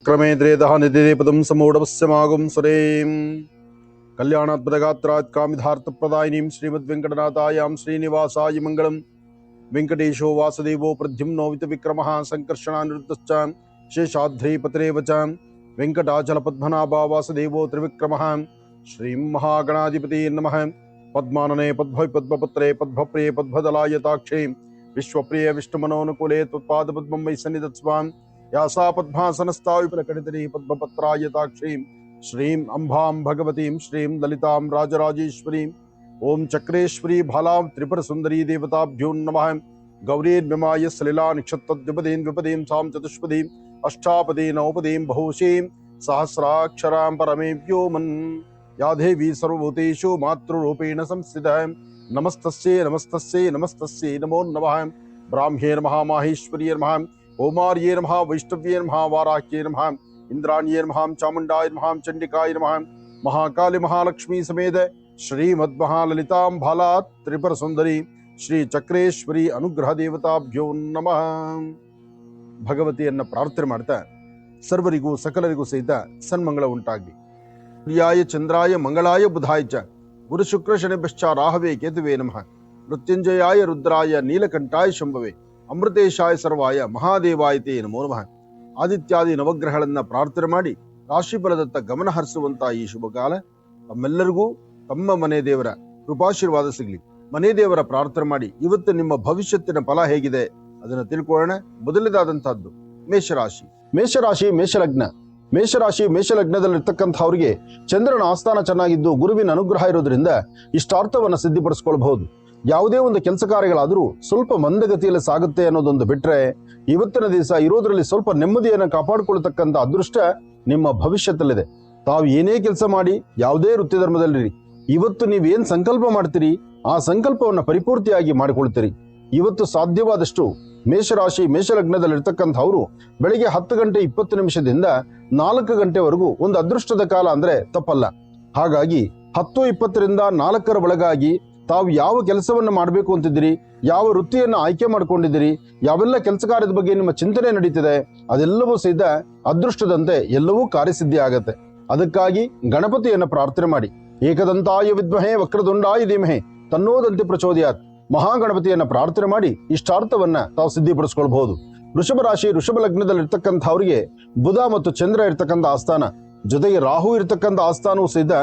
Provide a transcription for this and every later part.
क्रमेन्द्रेदः निधिपदं समूढवस्यमागुं सुरें कल्याणात्मदगात्रात् कामिधार्थप्रदायिनीं श्रीमद्वेङ्कटनाथायां श्रीनिवासाय मङ्गलम्। वेङ्कटेशो वासुदेवो प्रद्युम्नो विक्रमः सङ्कर्षणानिरुद्धश्च शेषाद्रिपतिरेव च वेङ्कटाचलपद्मनाभो वासुदेवो त्रिविक्रमः। श्रीं महागणाधिपते नमः। पद्मानने पद्मपत्रे पद्मप्रिये पद्मदलायताक्षे विश्वप्रिय विष्णुमनोनुकूले त्वत्पादपद्मं वै सन्निधत्स्वाम्। यासा पद्मासनस्था विपुलकटितरी पद्मपत्रायताक्षीं श्रीं अम्भां भगवतीं श्रीं ललितां राजराजेश्वरीं ओं चक्रेश्वरी भालां त्रिपुरसुन्दरी देवताभ्यो नमः। गौरीर्मिमाय सलिला निक्षत्तद्विपदीं द्विपदीं सां चतुष्पदीं अष्टापदीं नवपदीं बहुशीं सहस्राक्षरां परमेभ्यो मन्। या देवी सर्वभूतेषु मातृरूपेण संस्थितः नमस्तस्यै नमस्तस्यै नमस्तस्यै नमो नमः। ब्राह्म्ये नमः माहेश्वर्ये नमः ओमार्ये नमः वैष्णव्ये नमः वाराह्ये नमः इंद्राण्ये नमः चामुण्डाय नमः चण्डिकाय नमः। महाकाली महालक्ष्मी समेत श्रीमद्महाललितां भाला त्रिपुर सुंदरी श्री चक्रेश्वरी अनुग्रह देवताभ्यो नमः। ಭಗವತಿಯನ್ನ ಪ್ರಾರ್ಥನೆ ಮಾಡ್ತಾ ಸರ್ವರಿಗೂ ಸಕಲರಿಗೂ ಸಹಿತ ಸನ್ಮಂಗಳ ಉಂಟಾಗಲಿ. ಸೂರ್ಯಾಯ ಚಂದ್ರಾಯ ಮಂಗಳಾಯ ಬುಧಾಯ ಚ ಗುರು ಶುಕ್ರ ಶನಿಭ್ಯಶ್ಚ ರಾಹವೇ ಕೇತುವೇ ನಮಃ. ಮೃತ್ಯುಂಜಯಾಯ ರುದ್ರಾಯ ನೀಲಕಂಠಾಯ ಶಂಭವೇ ಅಮೃತೇಶಾಯ ಸರ್ವಾಯ ಮಹಾದೇವಾಯತೆ ನಮೋ ನಮಃ. ಆದಿತ್ಯಾದಿ ನವಗ್ರಹಗಳನ್ನ ಪ್ರಾರ್ಥನೆ ಮಾಡಿ ರಾಶಿಫಲದತ್ತ ಗಮನ ಹರಿಸುವಂತಹ ಈ ಶುಭ ಕಾಲ ತಮ್ಮೆಲ್ಲರಿಗೂ ತಮ್ಮ ಮನೆ ದೇವರ ಕೃಪಾಶೀರ್ವಾದ ಸಿಗಲಿ. ಮನೆ ದೇವರ ಪ್ರಾರ್ಥನೆ ಮಾಡಿ ಇವತ್ತು ನಿಮ್ಮ ಭವಿಷ್ಯತ್ತಿನ ಫಲ ಹೇಗಿದೆ ಅದನ್ನು ತಿಳ್ಕೊಳ್ಳೋಣ. ಮೊದಲನೇದಾದಂತಹದ್ದು ಮೇಷರಾಶಿ. ಮೇಷಲಗ್ನದಲ್ಲಿರ್ತಕ್ಕಂಥವ್ರಿಗೆ ಚಂದ್ರನ ಆಸ್ಥಾನ ಚೆನ್ನಾಗಿದ್ದು ಗುರುವಿನ ಅನುಗ್ರಹ ಇರೋದ್ರಿಂದ ಇಷ್ಟಾರ್ಥವನ್ನ ಸಿದ್ಧಿಪಡಿಸ್ಕೊಳ್ಬಹುದು. ಯಾವುದೇ ಒಂದು ಕೆಲಸ ಕಾರ್ಯಗಳಾದರೂ ಸ್ವಲ್ಪ ಮಂದಗತಿಯಲ್ಲಿ ಸಾಗುತ್ತೆ ಅನ್ನೋದೊಂದು ಬಿಟ್ರೆ ಇವತ್ತಿನ ದಿವಸ ಇರೋದ್ರಲ್ಲಿ ಸ್ವಲ್ಪ ನೆಮ್ಮದಿಯನ್ನು ಕಾಪಾಡಿಕೊಳ್ಳತಕ್ಕಂಥ ಅದೃಷ್ಟ ನಿಮ್ಮ ಭವಿಷ್ಯದಲ್ಲಿದೆ. ತಾವು ಏನೇ ಕೆಲಸ ಮಾಡಿ ಯಾವುದೇ ವೃತ್ತಿ ಧರ್ಮದಲ್ಲಿರಿ, ಇವತ್ತು ನೀವೇನ್ ಸಂಕಲ್ಪ ಮಾಡ್ತೀರಿ ಆ ಸಂಕಲ್ಪವನ್ನ ಪರಿಪೂರ್ತಿಯಾಗಿ ಮಾಡಿಕೊಳ್ತೀರಿ. ಇವತ್ತು ಸಾಧ್ಯವಾದಷ್ಟು ಮೇಷಲಗ್ನದಲ್ಲಿರ್ತಕ್ಕಂಥವ್ರು ಬೆಳಿಗ್ಗೆ 10:20 4 ಗಂಟೆವರೆಗೂ ಒಂದು ಅದೃಷ್ಟದ ಕಾಲ ಅಂದ್ರೆ ತಪ್ಪಲ್ಲ. ಹಾಗಾಗಿ 10:20 4 ಒಳಗಾಗಿ ತಾವು ಯಾವ ಕೆಲಸವನ್ನ ಮಾಡಬೇಕು ಅಂತಿದ್ದೀರಿ, ಯಾವ ವೃತ್ತಿಯನ್ನ ಆಯ್ಕೆ ಮಾಡ್ಕೊಂಡಿದ್ದೀರಿ, ಯಾವೆಲ್ಲ ಕೆಲಸ ಕಾರ್ಯದ ಬಗ್ಗೆ ನಿಮ್ಮ ಚಿಂತನೆ ನಡೀತಿದೆ ಅದೆಲ್ಲವೂ ಸಹಿತ ಅದೃಷ್ಟದಂತೆ ಎಲ್ಲವೂ ಕಾರ್ಯಸಿದ್ಧಿ ಆಗತ್ತೆ. ಅದಕ್ಕಾಗಿ ಗಣಪತಿಯನ್ನ ಪ್ರಾರ್ಥನೆ ಮಾಡಿ. ಏಕದಂತಾಯ ವಿದ್ಮಹೇ ವಕ್ರದುಂಡಾಯ ಧೀಮಹಿ ತನ್ನೋದಂತೆ ಪ್ರಚೋದಯಾತ್. ಮಹಾಗಣಪತಿಯನ್ನ ಪ್ರಾರ್ಥನೆ ಮಾಡಿ ಇಷ್ಟಾರ್ಥವನ್ನ ತಾವು ಸಿದ್ಧಿಪಡಿಸ್ಕೊಳ್ಬಹುದು. ವೃಷಭ ರಾಶಿ ವೃಷಭ ಲಗ್ನದಲ್ಲಿರ್ತಕ್ಕಂಥವ್ರಿಗೆ ಬುಧ ಮತ್ತು ಚಂದ್ರ ಇರ್ತಕ್ಕಂಥ ಆಸ್ಥಾನ ಜೊತೆಗೆ ರಾಹು ಇರ್ತಕ್ಕಂಥ ಆಸ್ಥಾನವೂ ಸಹಿತ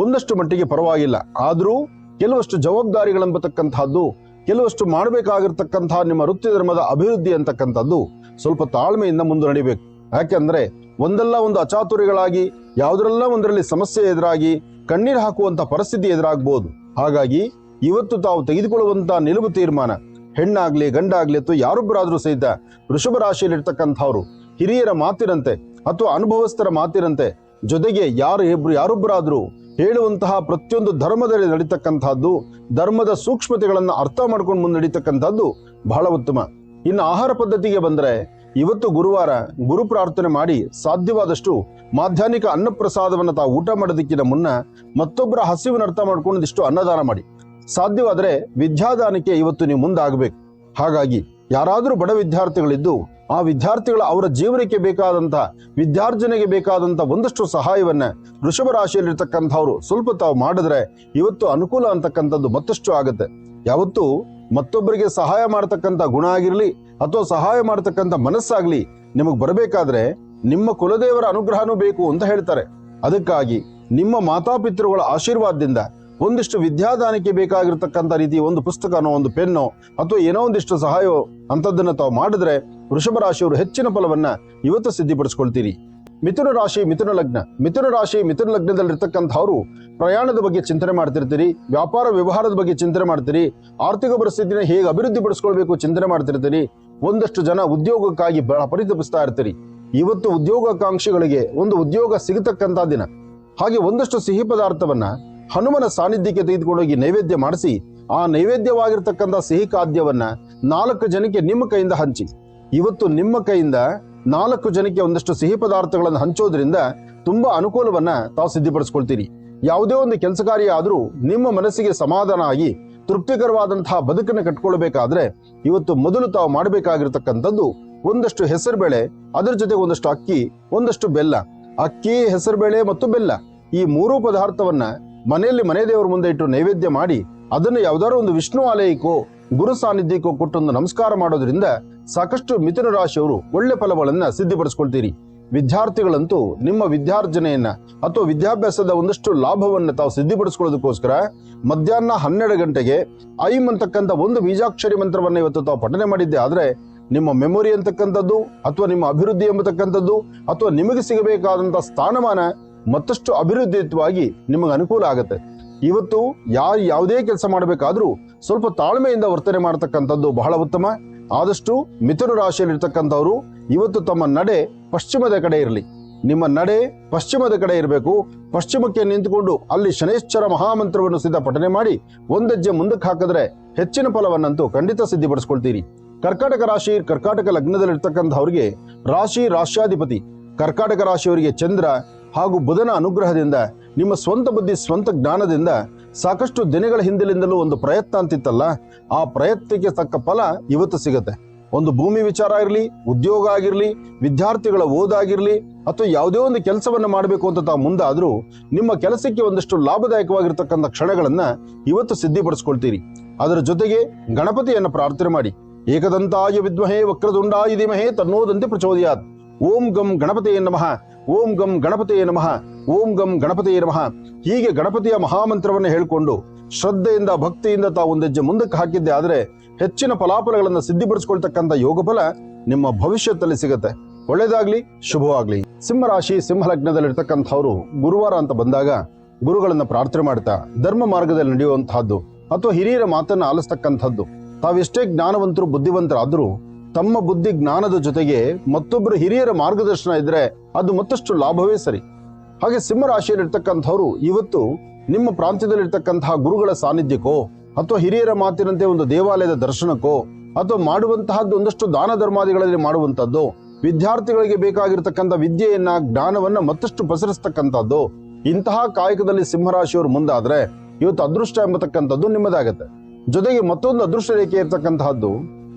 ಒಂದಷ್ಟು ಮಟ್ಟಿಗೆ ಪರವಾಗಿಲ್ಲ. ಆದ್ರೂ ಕೆಲವಷ್ಟು ಜವಾಬ್ದಾರಿಗಳೆಂಬತಕ್ಕಂಥದ್ದು, ಕೆಲವಷ್ಟು ಮಾಡಬೇಕಾಗಿರ್ತಕ್ಕಂತಹ ನಿಮ್ಮ ವೃತ್ತಿ ಧರ್ಮದ ಅಭಿವೃದ್ಧಿ ಅಂತಕ್ಕಂಥದ್ದು ಸ್ವಲ್ಪ ತಾಳ್ಮೆಯಿಂದ ಮುಂದೆ ನಡಿಬೇಕು. ಯಾಕೆಂದ್ರೆ ಒಂದಲ್ಲ ಒಂದು ಅಚಾತುರ್ಯಗಳಾಗಿ ಯಾವುದರಲ್ಲ ಒಂದರಲ್ಲಿ ಸಮಸ್ಯೆ ಎದುರಾಗಿ ಕಣ್ಣೀರು ಹಾಕುವಂತ ಪರಿಸ್ಥಿತಿ ಎದುರಾಗಬಹುದು. ಹಾಗಾಗಿ ಇವತ್ತು ತಾವು ತೆಗೆದುಕೊಳ್ಳುವಂತಹ ನಿಲುವು ತೀರ್ಮಾನ ಹೆಣ್ಣಾಗ್ಲಿ ಗಂಡಾಗ್ಲಿ ಅಥವಾ ಯಾರೊಬ್ಬರಾದ್ರೂ ಸಹಿತ ವೃಷಭ ರಾಶಿಯಲ್ಲಿರ್ತಕ್ಕಂಥವ್ರು ಹಿರಿಯರ ಮಾತಿರಂತೆ ಅಥವಾ ಅನುಭವಸ್ಥರ ಮಾತಿರಂತೆ ಜೊತೆಗೆ ಯಾರೊಬ್ಬರಾದ್ರೂ ಹೇಳುವಂತಹ ಪ್ರತಿಯೊಂದು ಧರ್ಮದಲ್ಲಿ ನಡೀತಕ್ಕಂಥದ್ದು, ಧರ್ಮದ ಸೂಕ್ಷ್ಮತೆಗಳನ್ನ ಅರ್ಥ ಮಾಡ್ಕೊಂಡು ಮುಂದೆ ನಡೀತಕ್ಕಂಥದ್ದು ಬಹಳ ಉತ್ತಮ. ಇನ್ನು ಆಹಾರ ಪದ್ಧತಿಗೆ ಬಂದ್ರೆ ಇವತ್ತು ಗುರುವಾರ ಗುರು ಪ್ರಾರ್ಥನೆ ಮಾಡಿ ಸಾಧ್ಯವಾದಷ್ಟು ಮಾಧ್ಯಾಹ್ನಿಕ ಅನ್ನಪ್ರಸಾದವನ್ನು ತಾವು ಊಟ ಮಾಡೋದಕ್ಕಿಂತ ಮುನ್ನ ಮತ್ತೊಬ್ಬರ ಹಸಿವನ್ನು ಅರ್ಥ ಮಾಡ್ಕೊಂಡಿಷ್ಟು ಅನ್ನದಾನ ಮಾಡಿ. ಸಾಧ್ಯವಾದರೆ ವಿದ್ಯಾದಾನಕ್ಕೆ ಇವತ್ತು ನೀವು ಮುಂದಾಗಬೇಕು. ಹಾಗಾಗಿ ಯಾರಾದರೂ ಬಡ ವಿದ್ಯಾರ್ಥಿಗಳಿದ್ದು ಆ ವಿದ್ಯಾರ್ಥಿಗಳ ಅವರ ಜೀವನಕ್ಕೆ ಬೇಕಾದಂತಹ ವಿದ್ಯಾರ್ಜನೆಗೆ ಬೇಕಾದಂತಹ ಒಂದಷ್ಟು ಸಹಾಯವನ್ನ ವೃಷಭ ರಾಶಿಯಲ್ಲಿರ್ತಕ್ಕಂಥವ್ರು ಸ್ವಲ್ಪ ತಾವು ಮಾಡಿದ್ರೆ ಇವತ್ತು ಅನುಕೂಲ ಅಂತಕ್ಕಂಥದ್ದು ಮತ್ತಷ್ಟು ಆಗುತ್ತೆ. ಯಾವತ್ತು ಮತ್ತೊಬ್ಬರಿಗೆ ಸಹಾಯ ಮಾಡತಕ್ಕಂಥ ಗುಣ ಆಗಿರ್ಲಿ ಅಥವಾ ಸಹಾಯ ಮಾಡತಕ್ಕಂಥ ಮನಸ್ಸಾಗ್ಲಿ ನಿಮಗೆ ಬರಬೇಕಾದ್ರೆ ನಿಮ್ಮ ಕುಲದೇವರ ಅನುಗ್ರಹನೂ ಬೇಕು ಅಂತ ಹೇಳ್ತಾರೆ. ಅದಕ್ಕಾಗಿ ನಿಮ್ಮ ಮಾತಾಪಿತೃಗಳ ಆಶೀರ್ವಾದದಿಂದ ಒಂದಿಷ್ಟು ವಿದ್ಯಾದಾನಕ್ಕೆ ಬೇಕಾಗಿರ್ತಕ್ಕಂಥ ರೀತಿ ಒಂದು ಪುಸ್ತಕನೋ ಒಂದು ಪೆನ್ನೋ ಅಥವಾ ಏನೋ ಒಂದಿಷ್ಟು ಸಹಾಯ ಅಂತದನ್ನ ತಾವು ಮಾಡಿದ್ರೆ ವೃಷಭ ರಾಶಿಯವರು ಹೆಚ್ಚಿನ ಫಲವನ್ನ ಇವತ್ತು ಸಿದ್ಧಿಪಡಿಸ್ಕೊಳ್ತೀರಿ. ಮಿಥುನ ರಾಶಿ ಮಿಥುನ ಲಗ್ನದಲ್ಲಿರ್ತಕ್ಕಂಥವ್ರು ಪ್ರಯಾಣದ ಬಗ್ಗೆ ಚಿಂತನೆ ಮಾಡ್ತಿರ್ತೀರಿ, ವ್ಯಾಪಾರ ವ್ಯವಹಾರದ ಬಗ್ಗೆ ಚಿಂತನೆ ಮಾಡ್ತೀರಿ, ಆರ್ಥಿಕ ಪರಿಸ್ಥಿತಿನ ಹೇಗೆ ಅಭಿವೃದ್ಧಿ ಪಡಿಸ್ಕೊಳ್ಬೇಕು ಚಿಂತನೆ ಮಾಡ್ತಿರ್ತೀರಿ. ಒಂದಷ್ಟು ಜನ ಉದ್ಯೋಗಕ್ಕಾಗಿ ಪರಿತಪಿಸ್ತಾ ಇರ್ತೀರಿ. ಇವತ್ತು ಉದ್ಯೋಗಾಕಾಂಕ್ಷಿಗಳಿಗೆ ಒಂದು ಉದ್ಯೋಗ ಸಿಗತಕ್ಕಂಥ ದಿನ. ಹಾಗೆ ಒಂದಷ್ಟು ಸಿಹಿ ಪದಾರ್ಥವನ್ನ ಹನುಮನ ಸಾನ್ನಿಧ್ಯಕ್ಕೆ ತೆಗೆದುಕೊಂಡೋಗಿ ನೈವೇದ್ಯ ಮಾಡಿಸಿ ಆ ನೈವೇದ್ಯವಾಗಿರ್ತಕ್ಕಂಥ ಸಿಹಿ ಖಾದ್ಯವನ್ನ 4 ಜನಕ್ಕೆ ನಿಮ್ಮ ಕೈಯಿಂದ ಹಂಚಿ. ಇವತ್ತು ನಿಮ್ಮ ಕೈಯಿಂದ 4 ಜನಕ್ಕೆ ಒಂದಷ್ಟು ಸಿಹಿ ಪದಾರ್ಥಗಳನ್ನು ಹಂಚೋದ್ರಿಂದ ತುಂಬಾ ಅನುಕೂಲವನ್ನ ತಾವು ಸಿದ್ಧಿಪಡಿಸ್ಕೊಳ್ತೀರಿ. ಯಾವುದೇ ಒಂದು ಕೆಲಸ ಕಾರ್ಯ ಆದ್ರೂ ನಿಮ್ಮ ಮನಸ್ಸಿಗೆ ಸಮಾಧಾನ ಆಗಿ ತೃಪ್ತಿಕರವಾದಂತಹ ಬದುಕನ್ನು ಕಟ್ಕೊಳ್ಬೇಕಾದ್ರೆ ಇವತ್ತು ಮೊದಲು ತಾವು ಮಾಡಬೇಕಾಗಿರ್ತಕ್ಕಂಥದ್ದು ಒಂದಷ್ಟು ಹೆಸರುಬೇಳೆ, ಅದರ ಜೊತೆಗೆ ಒಂದಷ್ಟು ಅಕ್ಕಿ, ಒಂದಷ್ಟು ಬೆಲ್ಲ. ಅಕ್ಕಿ, ಹೆಸರುಬೇಳೆ ಮತ್ತು ಬೆಲ್ಲ ಈ ಮೂರೂ ಪದಾರ್ಥವನ್ನ ಮನೆಯಲ್ಲಿ ಮನೆ ದೇವರ ಮುಂದೆ ಇಟ್ಟು ನೈವೇದ್ಯ ಮಾಡಿ ಅದನ್ನು ಯಾವ್ದಾದ್ರು ಒಂದು ವಿಷ್ಣು ಆಲಯಕ್ಕೋ ಗುರು ಸಾನ್ನಿಧ್ಯಕ್ಕೋ ಕೊಟ್ಟೊಂದು ನಮಸ್ಕಾರ ಮಾಡೋದ್ರಿಂದ ಸಾಕಷ್ಟು ಮಿಥುನ ರಾಶಿಯವರು ಒಳ್ಳೆ ಫಲಗಳನ್ನ ಸಿದ್ಧಿಪಡಿಸ್ಕೊಳ್ತೀರಿ. ವಿದ್ಯಾರ್ಥಿಗಳಂತೂ ನಿಮ್ಮ ವಿದ್ಯಾರ್ಜನೆಯನ್ನ ಅಥವಾ ವಿದ್ಯಾಭ್ಯಾಸದ ಒಂದಷ್ಟು ಲಾಭವನ್ನ ತಾವು ಸಿದ್ಧಿಪಡಿಸ್ಕೊಳ್ಳೋದಕ್ಕೋಸ್ಕರ ಮಧ್ಯಾಹ್ನ 12 ಗಂಟೆಗೆ ಐಂ ಅಂತಕ್ಕಂಥ ಒಂದು ಬೀಜಾಕ್ಷರಿ ಮಂತ್ರವನ್ನ ಇವತ್ತು ತಾವು ಪಠನೆ ಮಾಡಿದ್ದೆ ಆದ್ರೆ ನಿಮ್ಮ ಮೆಮೊರಿ ಅಂತಕ್ಕಂಥದ್ದು ಅಥವಾ ನಿಮ್ಮ ಅಭಿವೃದ್ಧಿ ಎಂಬತಕ್ಕಂಥದ್ದು ಅಥವಾ ನಿಮಗೆ ಸಿಗಬೇಕಾದಂತಹ ಸ್ಥಾನಮಾನ ಮತ್ತಷ್ಟು ಅಭಿವೃದ್ಧಿಯುತವಾಗಿ ನಿಮಗೆ ಅನುಕೂಲ ಆಗುತ್ತೆ. ಇವತ್ತು ಯಾವುದೇ ಕೆಲಸ ಮಾಡಬೇಕಾದ್ರೂ ಸ್ವಲ್ಪ ತಾಳ್ಮೆಯಿಂದ ವರ್ತನೆ ಮಾಡತಕ್ಕಂಥದ್ದು ಬಹಳ ಉತ್ತಮ. ಆದಷ್ಟು ಮಿಥುನ ರಾಶಿಯಲ್ಲಿರ್ತಕ್ಕಂಥವ್ರು ಇವತ್ತು ತಮ್ಮ ನಡೆ ಪಶ್ಚಿಮದ ಕಡೆ ಇರಲಿ. ನಿಮ್ಮ ನಡೆ ಪಶ್ಚಿಮದ ಕಡೆ ಇರಬೇಕು. ಪಶ್ಚಿಮಕ್ಕೆ ನಿಂತುಕೊಂಡು ಅಲ್ಲಿ ಶನೈಶ್ಚರ ಮಹಾಮಂತ್ರವನ್ನು ಸಿದ್ಧ ಪಠನೆ ಮಾಡಿ ಒಂದೆಜ್ಜೆ ಮುಂದಕ್ಕೆ ಹಾಕಿದ್ರೆ ಹೆಚ್ಚಿನ ಫಲವನ್ನಂತೂ ಖಂಡಿತ ಸಿದ್ಧಿಪಡಿಸ್ಕೊಳ್ತೀರಿ. ಕರ್ಕಾಟಕ ರಾಶಿ, ಕರ್ಕಾಟಕ ಲಗ್ನದಲ್ಲಿರ್ತಕ್ಕಂಥವ್ರಿಗೆ ರಾಶ್ಯಾಧಿಪತಿ ಕರ್ಕಾಟಕ ರಾಶಿಯವರಿಗೆ ಚಂದ್ರ ಹಾಗೂ ಬುಧನ ಅನುಗ್ರಹದಿಂದ ನಿಮ್ಮ ಸ್ವಂತ ಬುದ್ಧಿ, ಸ್ವಂತ ಜ್ಞಾನದಿಂದ ಸಾಕಷ್ಟು ದಿನಗಳ ಹಿಂದಿನಿಂದಲೂ ಒಂದು ಪ್ರಯತ್ನ ಅಂತಿತ್ತಲ್ಲ, ಆ ಪ್ರಯತ್ನಕ್ಕೆ ತಕ್ಕ ಫಲ ಇವತ್ತು ಸಿಗುತ್ತೆ. ಒಂದು ಭೂಮಿ ವಿಚಾರ ಇರಲಿ, ಉದ್ಯೋಗ ಆಗಿರಲಿ, ವಿದ್ಯಾರ್ಥಿಗಳ ಓದಾಗಿರ್ಲಿ ಅಥವಾ ಯಾವುದೇ ಒಂದು ಕೆಲಸವನ್ನು ಮಾಡಬೇಕು ಅಂತ ತಾವು ಮುಂದಾದ್ರೂ ನಿಮ್ಮ ಕೆಲಸಕ್ಕೆ ಒಂದಷ್ಟು ಲಾಭದಾಯಕವಾಗಿರ್ತಕ್ಕಂಥ ಕ್ಷಣಗಳನ್ನ ಇವತ್ತು ಸಿದ್ಧಿಪಡಿಸ್ಕೊಳ್ತೀರಿ. ಅದರ ಜೊತೆಗೆ ಗಣಪತಿಯನ್ನು ಪ್ರಾರ್ಥನೆ ಮಾಡಿ. ಏಕದಂತಾಯ ವಿದ್ಮಹೇ ವಕ್ರದುಂಡಾಯ ಧೀಮಹಿ ತನ್ನೋದಂತೆ ಪ್ರಚೋದಯಾತ್. ಓಂ ಗಂ ಗಣಪತಿಯೇ ನಮಃ, ಓಂ ಗಂ ಗಣಪತಿಯೇ ನಮಃ, ಓಂ ಗಂ ಗಣಪತಿಯೇ ನಮಃ. ಹೀಗೆ ಗಣಪತಿಯ ಮಹಾಮಂತ್ರವನ್ನು ಹೇಳಿಕೊಂಡು ಶ್ರದ್ಧೆಯಿಂದ ಭಕ್ತಿಯಿಂದ ತಾವು ಒಂದೆಜ್ಜೆ ಮುಂದಕ್ಕೆ ಹಾಕಿದ್ದೆ ಆದ್ರೆ ಹೆಚ್ಚಿನ ಫಲಾಫಲಗಳನ್ನು ಸಿದ್ಧಿಪಡಿಸ್ಕೊಳ್ತಕ್ಕಂಥ ಯೋಗ ಫಲ ನಿಮ್ಮ ಭವಿಷ್ಯದಲ್ಲಿ ಸಿಗುತ್ತೆ. ಒಳ್ಳೇದಾಗ್ಲಿ, ಶುಭವಾಗ್ಲಿ. ಸಿಂಹರಾಶಿ, ಸಿಂಹ ಲಗ್ನದಲ್ಲಿರ್ತಕ್ಕಂಥವ್ರು ಗುರುವಾರ ಅಂತ ಬಂದಾಗ ಗುರುಗಳನ್ನ ಪ್ರಾರ್ಥನೆ ಮಾಡ್ತಾ ಧರ್ಮ ಮಾರ್ಗದಲ್ಲಿ ನಡೆಯುವಂತಹದ್ದು ಅಥವಾ ಹಿರಿಯರ ಮಾತನ್ನ ಆಲಿಸ್ತಕ್ಕಂಥದ್ದು. ತಾವೆಷ್ಟೇ ಜ್ಞಾನವಂತರು, ಬುದ್ಧಿವಂತರಾದ್ರೂ ತಮ್ಮ ಬುದ್ಧಿ ಜ್ಞಾನದ ಜೊತೆಗೆ ಮತ್ತೊಬ್ಬರು ಹಿರಿಯರ ಮಾರ್ಗದರ್ಶನ ಇದ್ರೆ ಅದು ಮತ್ತಷ್ಟು ಲಾಭವೇ ಸರಿ. ಹಾಗೆ ಸಿಂಹರಾಶಿಯಲ್ಲಿರ್ತಕ್ಕಂಥವ್ರು ಇವತ್ತು ನಿಮ್ಮ ಪ್ರಾಂತ್ಯದಲ್ಲಿರ್ತಕ್ಕಂತಹ ಗುರುಗಳ ಸಾನ್ನಿಧ್ಯಕ್ಕೋ ಅಥವಾ ಹಿರಿಯರ ಮಾತಿನಂತೆ ಒಂದು ದೇವಾಲಯದ ದರ್ಶನಕ್ಕೋ ಅಥವಾ ಮಾಡುವಂತಹದ್ದು ಒಂದಷ್ಟು ದಾನ ಧರ್ಮಾದಿಗಳಲ್ಲಿ ಮಾಡುವಂತದ್ದು, ವಿದ್ಯಾರ್ಥಿಗಳಿಗೆ ಬೇಕಾಗಿರ್ತಕ್ಕಂಥ ವಿದ್ಯೆಯನ್ನ, ಜ್ಞಾನವನ್ನ ಮತ್ತಷ್ಟು ಪಸರಿಸ್ತಕ್ಕಂಥದ್ದು, ಇಂತಹ ಕಾಯಕದಲ್ಲಿ ಸಿಂಹರಾಶಿಯವರು ಮುಂದಾದ್ರೆ ಇವತ್ತು ಅದೃಷ್ಟ ಎಂಬತಕ್ಕಂಥದ್ದು ನಿಮ್ಮದಾಗತ್ತೆ. ಜೊತೆಗೆ ಮತ್ತೊಂದು ಅದೃಷ್ಟ ರೇಖೆ ಇರ್ತಕ್ಕಂತಹದ್ದು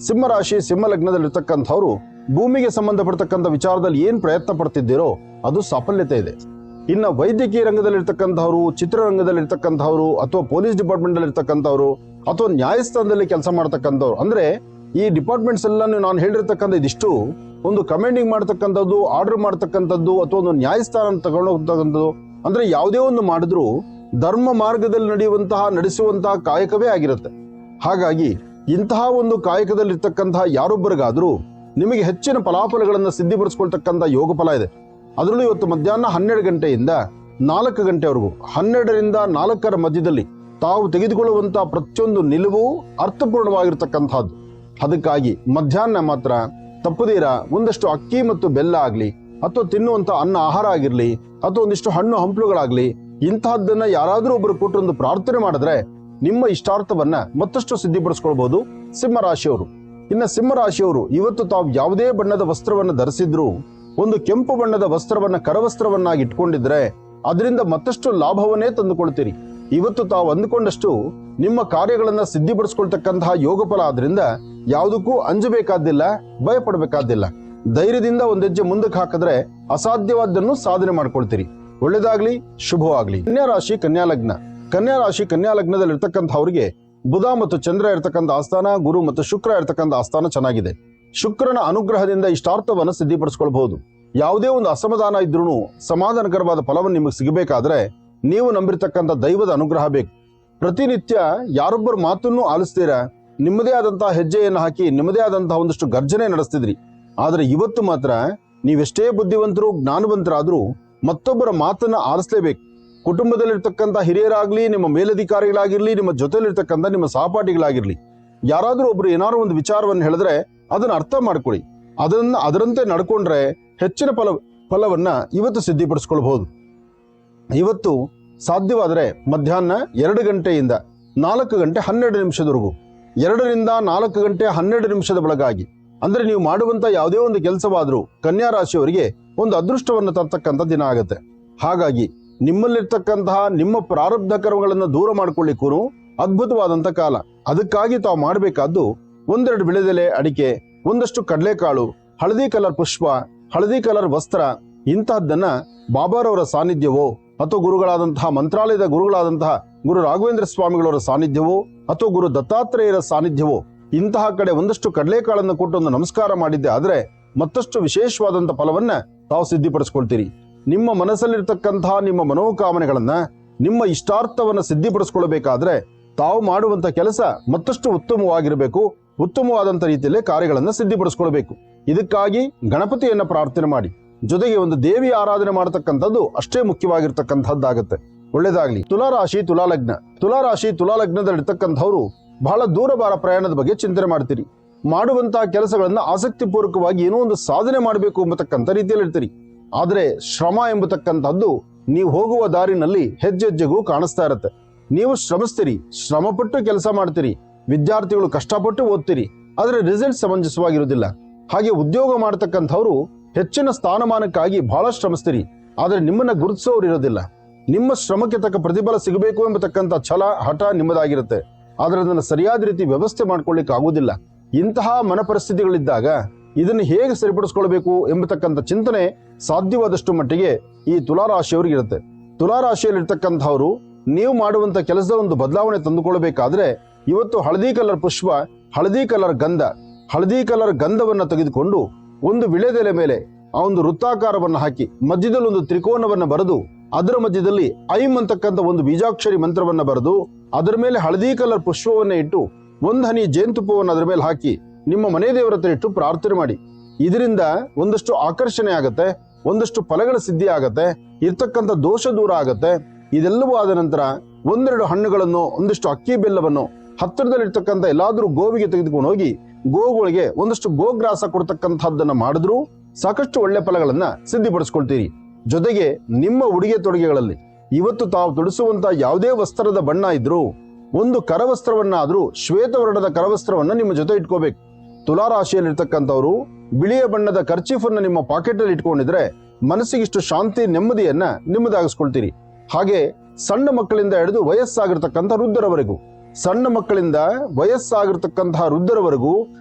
ಸಿಂಹರಾಶಿ, ಸಿಂಹ ಲಗ್ನದಲ್ಲಿರ್ತಕ್ಕಂಥವ್ರು ಭೂಮಿಗೆ ಸಂಬಂಧಪಡ್ತಕ್ಕಂಥ ವಿಚಾರದಲ್ಲಿ ಏನ್ ಪ್ರಯತ್ನ ಪಡ್ತಿದ್ದೀರೋ ಅದು ಸಾಫಲ್ಯತೆ ಇದೆ. ಇನ್ನು ವೈದ್ಯಕೀಯ ರಂಗದಲ್ಲಿರ್ತಕ್ಕಂಥವ್ರು, ಚಿತ್ರರಂಗದಲ್ಲಿರ್ತಕ್ಕಂಥವ್ರು ಅಥವಾ ಪೊಲೀಸ್ ಡಿಪಾರ್ಟ್ಮೆಂಟ್ ಅಲ್ಲಿ ಇರ್ತಕ್ಕಂಥವ್ರು ಅಥವಾ ನ್ಯಾಯಸ್ಥಾನದಲ್ಲಿ ಕೆಲಸ ಮಾಡ್ತಕ್ಕಂಥವ್ರು, ಅಂದ್ರೆ ಈ ಡಿಪಾರ್ಟ್ಮೆಂಟ್ಸ್ ಎಲ್ಲ ನಾನು ಹೇಳಿರ್ತಕ್ಕಂಥ ಇದಿಷ್ಟು ಒಂದು ಕಮೆಂಡಿಂಗ್ ಮಾಡ್ತಕ್ಕಂಥದ್ದು, ಆರ್ಡರ್ ಮಾಡ್ತಕ್ಕಂಥದ್ದು ಅಥವಾ ಒಂದು ನ್ಯಾಯಸ್ಥಾನ ತಗೊಂಡೋಗ್ತಕ್ಕಂಥದ್ದು, ಅಂದ್ರೆ ಯಾವುದೇ ಒಂದು ಮಾಡಿದ್ರು ಧರ್ಮ ಮಾರ್ಗದಲ್ಲಿ ನಡೆಸುವಂತಹ ಕಾಯಕವೇ ಆಗಿರುತ್ತೆ. ಹಾಗಾಗಿ ಇಂತಹ ಒಂದು ಕಾಯಕದಲ್ಲಿರ್ತಕ್ಕಂತಹ ಯಾರೊಬ್ಬರಿಗಾದ್ರೂ ನಿಮಗೆ ಹೆಚ್ಚಿನ ಫಲಾಫಲಗಳನ್ನು ಸಿದ್ಧಿಪಡಿಸ್ಕೊಳ್ತಕ್ಕಂಥ ಯೋಗ ಫಲ ಇದೆ. ಅದರಲ್ಲೂ ಇವತ್ತು ಮಧ್ಯಾಹ್ನ 12 ಗಂಟೆಯಿಂದ 4 ಗಂಟೆವರೆಗೂ 12ರಿಂದ 4ರ ಮಧ್ಯದಲ್ಲಿ ತಾವು ತೆಗೆದುಕೊಳ್ಳುವಂತಹ ಪ್ರತಿಯೊಂದು ನಿಲುವು ಅರ್ಥಪೂರ್ಣವಾಗಿರ್ತಕ್ಕಂಥದ್ದು. ಅದಕ್ಕಾಗಿ ಮಧ್ಯಾಹ್ನ ಮಾತ್ರ ತಪ್ಪದೀರ ಒಂದಷ್ಟು ಅಕ್ಕಿ ಮತ್ತು ಬೆಲ್ಲ ಆಗ್ಲಿ ಅಥವಾ ತಿನ್ನುವಂತ ಅನ್ನ ಆಹಾರ ಆಗಿರ್ಲಿ ಅಥವಾ ಒಂದಿಷ್ಟು ಹಣ್ಣು ಹಂಪಲುಗಳಾಗ್ಲಿ ಇಂತಹದ್ದನ್ನ ಯಾರಾದ್ರೂ ಒಬ್ರು ಕೊಟ್ಟೊಂದು ಪ್ರಾರ್ಥನೆ ಮಾಡಿದ್ರೆ ನಿಮ್ಮ ಇಷ್ಟಾರ್ಥವನ್ನ ಮತ್ತಷ್ಟು ಸಿದ್ಧಿಪಡಿಸ್ಕೊಳ್ಬಹುದು ಸಿಂಹರಾಶಿಯವರು. ಇನ್ನು ಸಿಂಹರಾಶಿಯವರು ಇವತ್ತು ತಾವು ಯಾವುದೇ ಬಣ್ಣದ ವಸ್ತ್ರವನ್ನು ಧರಿಸಿದ್ರು ಒಂದು ಕೆಂಪು ಬಣ್ಣದ ವಸ್ತ್ರವನ್ನ ಕರವಸ್ತ್ರವನ್ನಾಗಿ ಇಟ್ಕೊಂಡಿದ್ರೆ ಅದರಿಂದ ಮತ್ತಷ್ಟು ಲಾಭವನ್ನೇ ತಂದುಕೊಳ್ತೀರಿ. ಇವತ್ತು ತಾವು ಅಂದುಕೊಂಡಷ್ಟು ನಿಮ್ಮ ಕಾರ್ಯಗಳನ್ನ ಸಿದ್ಧಿಪಡಿಸ್ಕೊಳ್ತಕ್ಕಂತಹ ಯೋಗ ಫಲ ಆದ್ರಿಂದ ಯಾವುದಕ್ಕೂ ಅಂಜಬೇಕಾದ್ದಿಲ್ಲ, ಭಯ ಪಡಬೇಕಾದ್ದಿಲ್ಲ. ಧೈರ್ಯದಿಂದ ಒಂದೆಜ್ಜೆ ಮುಂದಕ್ಕೆ ಹಾಕಿದ್ರೆ ಅಸಾಧ್ಯವಾದ್ದನ್ನು ಸಾಧನೆ ಮಾಡ್ಕೊಳ್ತೀರಿ. ಒಳ್ಳೇದಾಗ್ಲಿ, ಶುಭವಾಗ್ಲಿ. ಕನ್ಯಾ ರಾಶಿ, ಕನ್ಯಾ ಲಗ್ನ. ಕನ್ಯಾ ರಾಶಿ, ಕನ್ಯಾ ಲಗ್ನದಲ್ಲಿ ಇರ್ತಕ್ಕಂಥವ್ರಿಗೆ ಬುಧ ಮತ್ತು ಚಂದ್ರ ಇರ್ತಕ್ಕಂಥ ಆಸ್ಥಾನ, ಗುರು ಮತ್ತು ಶುಕ್ರ ಇರ್ತಕ್ಕಂಥ ಆಸ್ಥಾನ ಚೆನ್ನಾಗಿದೆ. ಶುಕ್ರನ ಅನುಗ್ರಹದಿಂದ ಇಷ್ಟಾರ್ಥವನ್ನು ಸಿದ್ಧಿಪಡಿಸ್ಕೊಳ್ಬಹುದು. ಯಾವುದೇ ಒಂದು ಅಸಮಾಧಾನ ಇದ್ರೂ ಸಮಾಧಾನಕರವಾದ ಫಲವನ್ನು ನಿಮಗೆ ಸಿಗಬೇಕಾದ್ರೆ ನೀವು ನಂಬಿರ್ತಕ್ಕಂಥ ದೈವದ ಅನುಗ್ರಹ ಬೇಕು. ಪ್ರತಿನಿತ್ಯ ಯಾರೊಬ್ಬರ ಮಾತನ್ನು ಆಲಿಸ್ತೀರಾ, ನಿಮ್ಮದೇ ಆದಂತಹ ಹೆಜ್ಜೆಯನ್ನು ಹಾಕಿ ನಿಮ್ಮದೇ ಆದಂತಹ ಒಂದಷ್ಟು ಗರ್ಜನೆ ನಡೆಸ್ತಿದ್ರಿ. ಆದ್ರೆ ಇವತ್ತು ಮಾತ್ರ ನೀವೆಷ್ಟೇ ಬುದ್ಧಿವಂತರು, ಜ್ಞಾನವಂತರಾದ್ರೂ ಮತ್ತೊಬ್ಬರ ಮಾತನ್ನ ಆಲಿಸಲೇಬೇಕು. ಕುಟುಂಬದಲ್ಲಿರ್ತಕ್ಕಂಥ ಹಿರಿಯರಾಗ್ಲಿ, ನಿಮ್ಮ ಮೇಲಧಿಕಾರಿಗಳಾಗಿರ್ಲಿ, ನಿಮ್ಮ ಜೊತೆಲಿರ್ತಕ್ಕಂಥ ನಿಮ್ಮ ಸಹಪಾಠಿಗಳಾಗಿರ್ಲಿ, ಯಾರಾದ್ರೂ ಒಬ್ರು ಏನಾದ್ರು ಒಂದು ವಿಚಾರವನ್ನು ಹೇಳಿದ್ರೆ ಅದನ್ನ ಅರ್ಥ ಮಾಡ್ಕೊಳ್ಳಿ. ಅದರಂತೆ ನಡ್ಕೊಂಡ್ರೆ ಹೆಚ್ಚಿನ ಫಲವನ್ನ ಇವತ್ತು ಸಿದ್ಧಿಪಡಿಸ್ಕೊಳ್ಬಹುದು. ಇವತ್ತು ಸಾಧ್ಯವಾದರೆ ಮಧ್ಯಾಹ್ನ 2 ಗಂಟೆಯಿಂದ 4 ಗಂಟೆ 12 ನಿಮಿಷದವರೆಗೂ, 2ರಿಂದ 4 ಗಂಟೆ 12 ನಿಮಿಷದ ಒಳಗಾಗಿ ಅಂದ್ರೆ ನೀವು ಮಾಡುವಂತ ಯಾವುದೇ ಒಂದು ಕೆಲಸವಾದ್ರೂ ಕನ್ಯಾ ರಾಶಿಯವರಿಗೆ ಒಂದು ಅದೃಷ್ಟವನ್ನು ತರ್ತಕ್ಕಂಥ ದಿನ ಆಗತ್ತೆ. ಹಾಗಾಗಿ ನಿಮ್ಮಲ್ಲಿರ್ತಕ್ಕಂತಹ ನಿಮ್ಮ ಪ್ರಾರಬ್ಧ ಕರ್ಮಗಳನ್ನು ದೂರ ಮಾಡ್ಕೊಳ್ಳಿಕ್ಕೂ ಅದ್ಭುತವಾದಂತ ಕಾಲ. ಅದಕ್ಕಾಗಿ ತಾವು ಮಾಡಬೇಕಾದ್ದು 1-2 ವಿಳೆದೆಲೆ ಅಡಿಕೆ, ಒಂದಷ್ಟು ಕಡಲೆಕಾಳು ಹಳದಿ ಕಲರ್ ಪುಷ್ಪ, ಹಳದಿ ಕಲರ್ ವಸ್ತ್ರ ಇಂತಹದ್ದನ್ನ ಬಾಬಾರವರ ಸಾನ್ನಿಧ್ಯವೋ ಅಥವಾ ಗುರುಗಳಾದಂತಹ ಮಂತ್ರಾಲಯದ ಗುರುಗಳಾದಂತಹ ಗುರು ರಾಘವೇಂದ್ರ ಸ್ವಾಮಿಗಳವರ ಸಾನ್ನಿಧ್ಯವೋ ಅಥವಾ ಗುರು ದತ್ತಾತ್ರೇಯರ ಸಾನ್ನಿಧ್ಯವೋ ಇಂತಹ ಕಡೆ ಒಂದಷ್ಟು ಕಡಲೆಕಾಳನ್ನು ಕೊಟ್ಟು ಒಂದು ನಮಸ್ಕಾರ ಮಾಡಿದ್ದೆ ಆದ್ರೆ ಮತ್ತಷ್ಟು ವಿಶೇಷವಾದಂತಹ ಫಲವನ್ನ ತಾವು ಸಿದ್ಧಿಪಡಿಸ್ಕೊಳ್ತೀರಿ. ನಿಮ್ಮ ಮನಸ್ಸಲ್ಲಿರ್ತಕ್ಕಂತಹ ನಿಮ್ಮ ಮನೋಕಾಮನೆಗಳನ್ನ, ನಿಮ್ಮ ಇಷ್ಟಾರ್ಥವನ್ನ ಸಿದ್ಧಿಪಡಿಸ್ಕೊಳ್ಬೇಕಾದ್ರೆ ತಾವು ಮಾಡುವಂತ ಕೆಲಸ ಮತ್ತಷ್ಟು ಉತ್ತಮವಾಗಿರಬೇಕು. ಉತ್ತಮವಾದಂತ ರೀತಿಯಲ್ಲಿ ಕಾರ್ಯಗಳನ್ನ ಸಿದ್ಧಿಪಡಿಸ್ಕೊಳ್ಬೇಕು. ಇದಕ್ಕಾಗಿ ಗಣಪತಿಯನ್ನ ಪ್ರಾರ್ಥನೆ ಮಾಡಿ, ಜೊತೆಗೆ ಒಂದು ದೇವಿ ಆರಾಧನೆ ಮಾಡತಕ್ಕಂಥದ್ದು ಅಷ್ಟೇ ಮುಖ್ಯವಾಗಿರ್ತಕ್ಕಂಥದ್ದಾಗತ್ತೆ. ಒಳ್ಳೇದಾಗ್ಲಿ. ತುಲಾರಾಶಿ ತುಲಾಲಗ್ನ. ತುಲಾರಾಶಿ ತುಲಾಲಗ್ನದಲ್ಲಿರ್ತಕ್ಕಂಥವ್ರು ಬಹಳ ದೂರಭಾರ ಪ್ರಯಾಣದ ಬಗ್ಗೆ ಚಿಂತನೆ ಮಾಡ್ತೀರಿ. ಮಾಡುವಂತಹ ಕೆಲಸಗಳನ್ನ ಆಸಕ್ತಿ ಪೂರ್ವಕವಾಗಿ ಏನೋ ಒಂದು ಸಾಧನೆ ಮಾಡಬೇಕು ಎಂಬತಕ್ಕಂಥ ರೀತಿಯಲ್ಲಿ ಇರ್ತೀರಿ. ಆದ್ರೆ ಶ್ರಮ ಎಂಬತಕ್ಕಂಥದ್ದು ನೀವು ಹೋಗುವ ದಾರಿನಲ್ಲಿ ಹೆಜ್ಜೆ ಹೆಜ್ಜೆಗೂ ಕಾಣಿಸ್ತಾ ಇರತ್ತೆ. ನೀವು ಶ್ರಮಿಸ್ತೀರಿ, ಶ್ರಮಪಟ್ಟು ಕೆಲಸ ಮಾಡ್ತೀರಿ, ವಿದ್ಯಾರ್ಥಿಗಳು ಕಷ್ಟಪಟ್ಟು ಓದ್ತೀರಿ, ಆದ್ರೆ ರಿಸಲ್ಟ್ ಸಮಂಜಸವಾಗಿರುವುದಿಲ್ಲ. ಹಾಗೆ ಉದ್ಯೋಗ ಮಾಡತಕ್ಕಂಥವ್ರು ಹೆಚ್ಚಿನ ಸ್ಥಾನಮಾನಕ್ಕಾಗಿ ಬಹಳ ಶ್ರಮಿಸ್ತೀರಿ, ಆದ್ರೆ ನಿಮ್ಮನ್ನ ಗುರುತಿಸೋರು ಇರೋದಿಲ್ಲ. ನಿಮ್ಮ ಶ್ರಮಕ್ಕೆ ತಕ್ಕ ಪ್ರತಿಫಲ ಸಿಗಬೇಕು ಎಂಬತಕ್ಕಂಥ ಛಲ ಹಠ ನಿಮ್ಮದಾಗಿರುತ್ತೆ, ಆದ್ರೆ ಅದನ್ನು ಸರಿಯಾದ ರೀತಿ ವ್ಯವಸ್ಥೆ ಮಾಡ್ಕೊಳ್ಳಿಕ್ಕೆ ಆಗುವುದಿಲ್ಲ. ಇಂತಹ ಮನ ಪರಿಸ್ಥಿತಿಗಳಿದ್ದಾಗ ಇದನ್ನು ಹೇಗೆ ಸರಿಪಡಿಸ್ಕೊಳ್ಬೇಕು ಎಂಬತಕ್ಕಂಥ ಚಿಂತನೆ ಸಾಧ್ಯವಾದಷ್ಟು ಮಟ್ಟಿಗೆ ಈ ತುಲಾರಾಶಿಯವರಿಗಿರುತ್ತೆ. ತುಲಾರಾಶಿಯಲ್ಲಿರ್ತಕ್ಕಂಥವ್ರು ನೀವು ಮಾಡುವಂತ ಕೆಲಸದ ಒಂದು ಬದಲಾವಣೆ ತಂದುಕೊಳ್ಬೇಕಾದ್ರೆ ಇವತ್ತು ಹಳದಿ ಕಲರ್ ಪುಷ್ಪ, ಹಳದಿ ಕಲರ್ ಗಂಧ, ಹಳದಿ ಕಲರ್ ಗಂಧವನ್ನ ತೆಗೆದುಕೊಂಡು ಒಂದು ವಿಳೆದೆಲೆ ಮೇಲೆ ಆ ಒಂದು ವೃತ್ತಾಕಾರವನ್ನು ಹಾಕಿ ಮಧ್ಯದಲ್ಲಿ ಒಂದು ತ್ರಿಕೋನವನ್ನ ಬರೆದು ಅದರ ಮಧ್ಯದಲ್ಲಿ ಐಂ ಅಂತಕ್ಕಂಥ ಒಂದು ಬೀಜಾಕ್ಷರಿ ಮಂತ್ರವನ್ನ ಬರೆದು ಅದರ ಮೇಲೆ ಹಳದಿ ಕಲರ್ ಪುಷ್ಪವನ್ನ ಇಟ್ಟು ಒಂದು ಹನಿ ಜೇನುತುಪ್ಪವನ್ನು ಅದರ ಮೇಲೆ ಹಾಕಿ ನಿಮ್ಮ ಮನೆ ದೇವರ ಹತ್ರ ಇಟ್ಟು ಪ್ರಾರ್ಥನೆ ಮಾಡಿ. ಇದರಿಂದ ಒಂದಷ್ಟು ಆಕರ್ಷಣೆ ಆಗತ್ತೆ, ಒಂದಷ್ಟು ಫಲಗಳ ಸಿದ್ಧಿ ಆಗತ್ತೆ, ಇರ್ತಕ್ಕಂಥ ದೋಷ ದೂರ ಆಗತ್ತೆ. ಇದೆಲ್ಲವೂ ಆದ ನಂತರ ಒಂದೆರಡು ಹಣ್ಣುಗಳನ್ನು, ಒಂದಿಷ್ಟು ಅಕ್ಕಿ ಬೆಲ್ಲವನ್ನು ಹತ್ತಿರದಲ್ಲಿರ್ತಕ್ಕಂಥ ಎಲ್ಲಾದ್ರೂ ಗೋವಿಗೆ ತೆಗೆದುಕೊಂಡು ಹೋಗಿ ಗೋಗಳಿಗೆ ಒಂದಷ್ಟು ಗೋಗ್ರಾಸ ಕೊಡ್ತಕ್ಕಂಥದ್ದನ್ನ ಮಾಡಿದ್ರು ಸಾಕಷ್ಟು ಒಳ್ಳೆ ಫಲಗಳನ್ನ ಸಿದ್ಧಿಪಡಿಸ್ಕೊಳ್ತೀರಿ. ಜೊತೆಗೆ ನಿಮ್ಮ ಉಡುಗೆ ತೊಡುಗೆಗಳಲ್ಲಿ ಇವತ್ತು ತಾವು ತೊಡಿಸುವಂತ ಯಾವುದೇ ವಸ್ತ್ರದ ಬಣ್ಣ ಇದ್ರೂ ಒಂದು ಕರವಸ್ತ್ರವನ್ನಾದ್ರೂ ಶ್ವೇತವರ್ಣದ ಕರವಸ್ತ್ರವನ್ನ ನಿಮ್ಮ ಜೊತೆ ಇಟ್ಕೋಬೇಕು. ತುಲಾರಾಶಿಯಲ್ಲಿರ್ತಕ್ಕಂಥವ್ರು ಬಿಳಿಯ ಬಣ್ಣದ ಕರ್ಚೀಫನ್ನ ನಿಮ್ಮ ಪಾಕೆಟ್ ಅಲ್ಲಿ ಇಟ್ಕೊಂಡಿದ್ರೆ ಮನಸ್ಸಿಗಿಷ್ಟು ಶಾಂತಿ ನೆಮ್ಮದಿಯನ್ನ ನಿಮ್ಮದಾಗಿಸ್ಕೊಳ್ತೀರಿ. ಹಾಗೆ ಸಣ್ಣ ಮಕ್ಕಳಿಂದ ಹಿಡಿದು ವಯಸ್ಸಾಗಿರ್ತಕ್ಕಂಥ ವೃದ್ಧರವರೆಗೂ, ಸಣ್ಣ ಮಕ್ಕಳಿಂದ ವಯಸ್ಸಾಗಿರ್ತಕ್ಕಂತಹ ವೃದ್ಧರವರೆಗೂ